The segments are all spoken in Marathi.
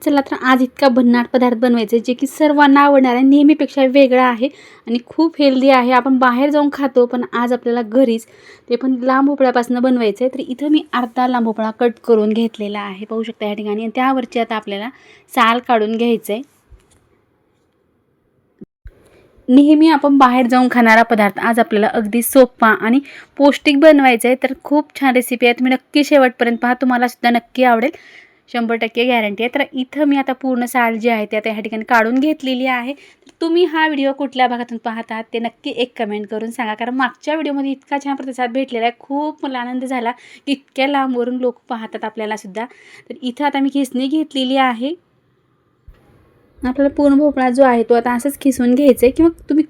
चला तर आज इतका भन्नाट पदार्थ बनवायचा आहे जे की सर्वांना आवडणार आहे, नेहमीपेक्षा वेगळा आहे आणि खूप हेल्दी आहे। आपण बाहेर जाऊन खातो पण आज आपल्याला घरीच ते पण लांब भोपळ्यापासून बनवायचं आहे। तर इथं मी अर्धा लांब भोपळा कट करून घेतलेला आहे, पाहू शकता या ठिकाणी। आणि त्यावरची आता आपल्याला साल काढून घ्यायचं आहे। नेहमी आपण बाहेर जाऊन खाणारा पदार्थ आज आपल्याला अगदी सोपा आणि पौष्टिक बनवायचा आहे। तर खूप छान रेसिपी आहे, तुम्ही नक्की शेवटपर्यंत पहा, तुम्हाला सुद्धा नक्की आवडेल, 100% गॅरंटी आहे। तर इथं मी आता पूर्ण साल जी आहे ते आता ह्या ठिकाणी काढून घेतलेली आहे। तर तुम्ही हा व्हिडिओ कुठल्या भागातून पाहतात ते नक्की एक कमेंट करून सांगा, कारण मागच्या व्हिडिओमध्ये इतका छान प्रतिसाद भेटलेला आहे, खूप मला आनंद झाला की इतक्या लांबवरून लोक पाहतात आपल्याला सुद्धा। तर इथं आता मी खिसणी घेतलेली आहे। आपल्याला पूर्ण भोपळा जो आहे तो आता असंच खिसून घ्यायचा आहे, किंवा तुम्ही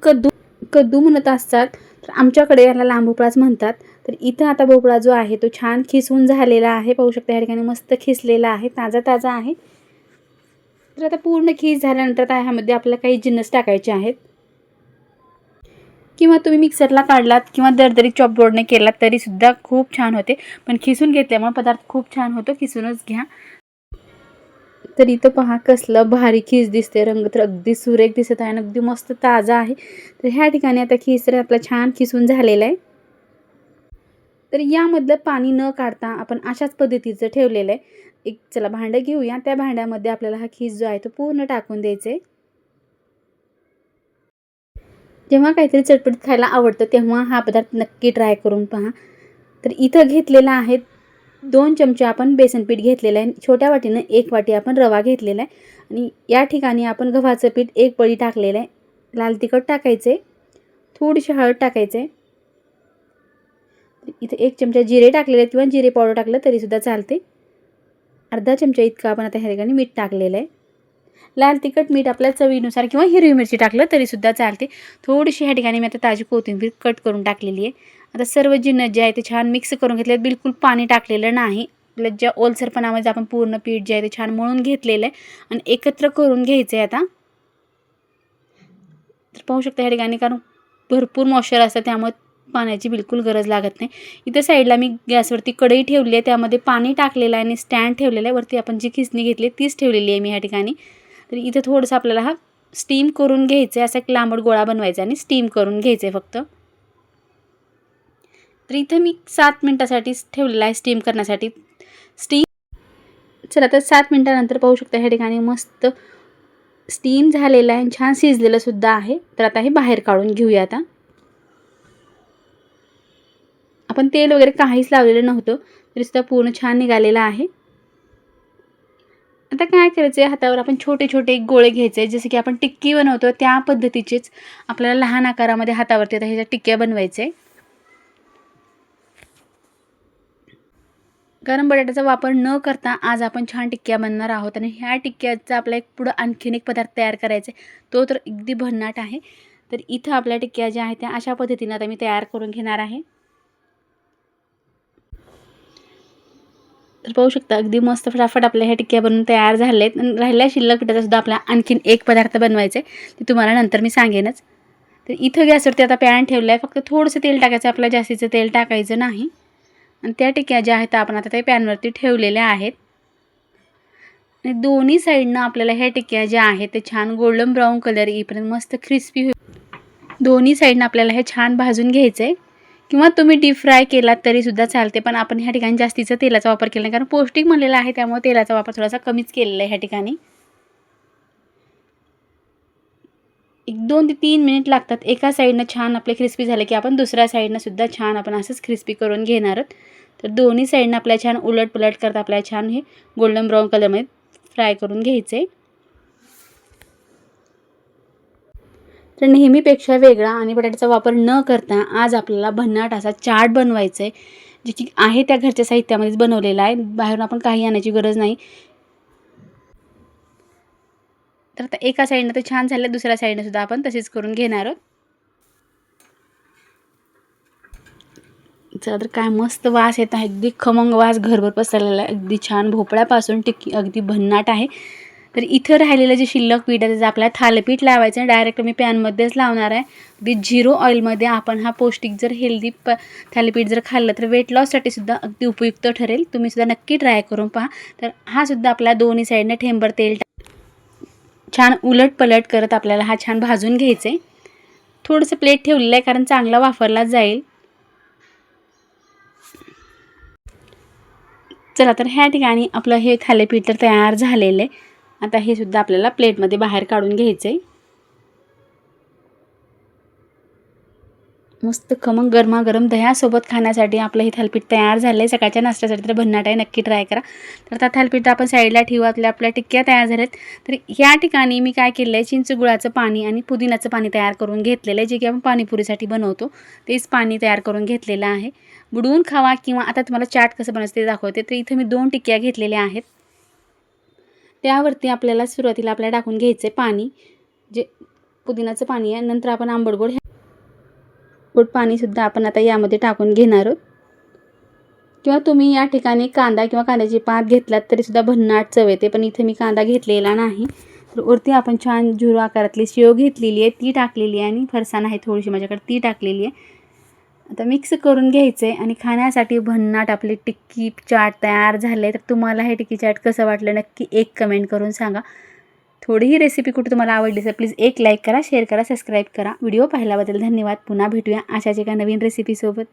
कद्दू म्हणत असतात तर आमच्याकडे याला लांब भोपळाच म्हणतात। तर इथं आता भोपळा जो आहे तो छान खिसून झालेला आहे, पाहू शकता या ठिकाणी मस्त खिसलेला आहे, ताजा ताजा आहे। तर आता पूर्ण खीस झाल्यानंतर आता ह्यामध्ये आपल्याला काही जिन्नस टाकायचे आहेत, किंवा तुम्ही मिक्सरला काढलात किंवा दरदरी चॉप बोर्डने केलात तरी सुद्धा खूप छान होते, पण खिसून घेतल्यामुळे पदार्थ खूप छान होतो, खिसूनच घ्या। तर इथं पहा कसलं भारी खीस दिसते, रंग तर अगदी सुरेख दिसत आहे आणि अगदी मस्त ताजा आहे। तर ह्या ठिकाणी आता खीस आपला छान खिसून झालेला आहे। तर यामधलं पाणी न काढता आपण अशाच पद्धतीचं ठेवलेलं आहे। एक चला भांडं घेऊया, त्या भांड्यामध्ये आपल्याला हा खीस जो आहे तो पूर्ण टाकून द्यायचा आहे। जेव्हा काहीतरी चटपटीत खायला आवडतं तेव्हा हा पदार्थ नक्की ट्राय करून पहा। तर इथं घेतलेला आहे 2 चमचे आपण बेसन पीठ घेतलेलं आहे, छोट्या वाटीनं 1 वाटी आपण रवा घेतलेला आहे, आणि या ठिकाणी आपण गव्हाचं पीठ 1 पळी टाकलेलं आहे। लाल तिखट टाकायचे, थोडीशी हळद टाकायचे, इथे 1 चमचा जिरे टाकलेले किंवा जिरे पावडर टाकलं तरी सुद्धा चालते। अर्धा चमचा इतका आपण आता ह्या ठिकाणी मीठ टाकलेलं आहे। लाल तिखट मीठ आपल्या चवीनुसार किंवा हिरवी मिरची टाकलं तरी सुद्धा चालते। थोडीशी ह्या ठिकाणी मी आता ताजी कोथिंबीर कट करून टाकलेली आहे। आता सर्व जिन्नस जे आहे ते छान मिक्स करून घेतले, बिलकुल पाणी टाकलेलं नाही। आपल्या ज्या ओलसरपणामध्ये आपण पूर्ण पीठ जे आहे ते छान मळून घेतलेलं आहे आणि एकत्र करून घ्यायचं आहे आता। तर पाहू शकता ह्या ठिकाणी, कारण भरपूर मॉइश्चर असतं त्यामुळे पाण्याची बिलकुल गरज लागत नाही। इथे साईडला मी गॅसवरती कढई ठेवली आहे, त्यामध्ये पाणी टाकलेलं आहे आणि स्टँड ठेवलेलं आहे, वरती आपण जी खिसणी घेतली तीच ठेवलेली आहे मी ह्या ठिकाणी। तर इथे थोडंसं आपल्याला हा स्टीम करून घ्यायचं आहे, असा एक लांबट गोळा बनवायचा आणि स्टीम करून घ्यायचं आहे फक्त। तर इथे मी 7 मिनिटासाठी ठेवलेला आहे स्टीम करण्यासाठी। चला तर 7 मिनिटानंतर पाहू शकता ह्या ठिकाणी मस्त स्टीम झालेलं आहे, छान शिजलेलं सुद्धा आहे। तर आता हे बाहेर काढून घेऊया। आता आपण तेल वगैरे काहीच लावलेलं नव्हतं तरी सुद्धा पूर्ण छान निघालेलं आहे। आता काय करायचं आहे, हातावर आपण छोटे छोटे गोळे घ्यायचे, जसे की आपण टिक्की बनवतो त्या पद्धतीचेच आपल्याला लहान आकारामध्ये हातावरती आता ह्याच्या टिक्क्या बनवायचे। गरम बटाट्याचा वापर न करता आज आपण छान टिक्क्या बनवणार आहोत, आणि ह्या टिक्क्याचा आपला एक पुढं आणखीन एक पदार्थ तयार करायचा आहे, तो तर अगदी भन्नाट आहे। तर इथं आपल्या टिक्क्या ज्या आहेत त्या अशा पद्धतीने आता मी तयार करून घेणार आहे। तर पाहू शकता अगदी मस्त फटाफट आपल्या ह्या टिक्क्या बनवून तयार झालेत, आणि राहिल्या शिल्लक पिठाचा सुद्धा आपला आणखीन एक पदार्थ बनवायचा आहे, ते तुम्हाला नंतर मी सांगेनच। तर इथं गॅसवरती आता पॅन ठेवला आहे, फक्त थोडंसं तेल टाकायचं, आपल्या जास्तीचं तेल टाकायचं नाही। आणि त्या टिक्क्या ज्या आहेत आपण आता त्या पॅनवरती ठेवलेल्या आहेत, आणि दोन्ही साईडनं आपल्याला ह्या टिक्क्या ज्या आहेत ते छान गोल्डन ब्राऊन कलर येईपर्यंत मस्त क्रिस्पी होईल। दोन्ही साईडनं आपल्याला हे छान भाजून घ्यायचं आहे, किंवा तुम्ही डीप फ्राय केलात तरी सुद्धा चालते, पण आपण ह्या ठिकाणी जास्तीचा तेलाचा वापर केला नाही, कारण पौष्टिक म्हणलेला आहे त्यामुळे तेलाचा वापर थोडासा कमीच केलेला आहे ह्या ठिकाणी। 1-2 ते 3 मिनिट लागतात। एका साईडनं छान आपले क्रिस्पी झाले की आपण दुसऱ्या साईडनं सुद्धा छान आपण असंच क्रिस्पी करून घेणार आहोत। तर दोन्ही साईडनं आपल्या छान उलट पलट करता आपल्याला छान हे गोल्डन ब्राऊन कलरमध्ये फ्राय करून घ्यायचे। तर नेहमीपेक्षा वेगळा आणि बटाट्याचा वापर न करता आज आपल्याला भन्नाट असा चाट बनवायचा आहे, जे की आहे त्या घरच्या साहित्यामध्येच बनवलेला आहे, बाहेरून आपण काही आणायची गरज नाही। तर आता एका साईडनं तर छान झालं, दुसऱ्या साईडनं सुद्धा आपण तसेच करून घेणार आहोत। चला तर काय मस्त वास येत आहे, अगदी खमंग वास घरभर पसरलेला आहे, अगदी छान भोपळ्यापासून टिक्की अगदी भन्नाट आहे। तर इथं राहिलेलं जे शिल्लक पीठ आहे त्याचं आपल्याला थालीपीठ लावायचं आहे, डायरेक्ट मी पॅनमध्येच लावणार आहे। अगदी 0 ऑइलमध्ये आपण हा पौष्टिक जर हेल्दी थालीपीठ जर खाल्लं तर वेट लॉससाठी सुद्धा अगदी उपयुक्त ठरेल, तुम्ही सुद्धा नक्की ट्राय करून पहा। तर हा सुद्धा आपल्या दोन्ही साईडने ठेंबर तेल छान उलट पलट करत आपल्याला हा छान भाजून घ्यायचा आहे. थोडंसं प्लेट ठेवलेलं आहे कारण चांगला वाफरला जाईल. चला तर ह्या ठिकाणी आपलं हे थालीपीठ तर तयार झालेलं आहे. आता हे सुद्धा आपल्याला प्लेटमध्ये बाहेर काढून घ्यायचं आहे. मस्त खमंग गरमागरम दह्यासोबत खाण्यासाठी आपलं हे थालीपीठ तयार झालं आहे. सकाळच्या नाश्त्यासाठी तर भन्नाट आहे, नक्की ट्राय करा. तर त्या थालीपीठ आपण साईडला ठेवू. आपल्या टिक्क्या तयार झाल्यात. तर ह्या ठिकाणी मी काय केलं आहे, चिंच गुळाचं पाणी आणि पुदिन्याचं पाणी तयार करून घेतलेलं आहे, जे की आपण पाणीपुरीसाठी बनवतो तेच पाणी तयार करून घेतलेलं आहे. बुडवून खावा किंवा आता तुम्हाला चाट कसं बनायचं ते दाखवते. तर इथे मी 2 टिक्क्या घेतलेल्या आहेत. त्यावरती आपल्याला सुरुवातीला आपल्याला टाकून घ्यायचं आहे पाणी, जे पुदिन्याचं पाणी आहे. नंतर आपण आंबट गोड पाणीसुद्धा आपण आता यामध्ये टाकून घेणार आहोत. किंवा तुम्ही या ठिकाणी कांदा किंवा कांद्याची पात घेतलात तरीसुद्धा भन्नाट चव येते, पण इथे मी कांदा घेतलेला नाही. तर वरती आपण छान झुरो आकारातली शेव घेतलेली आहे, ती टाकलेली आहे आणि फरसाण आहे थोडीशी माझ्याकडे, ती टाकलेली आहे. आता मिक्स करून घ्यायचं आहे आणि खाण्यासाठी भन्नाट आपली टिक्की चाट तयार झाले. तर तुम्हाला हे टिक्की चाट कसं वाटलं नक्की एक कमेंट करून सांगा. थोडी ही रेसिपी कुठे तुम्हाला आवडली तर प्लीज एक लाईक करा, शेअर करा, सबस्क्राईब करा. व्हिडिओ पाहिल्याबद्दल धन्यवाद. पुन्हा भेटूया अशाच एका नवीन रेसिपीसोबत.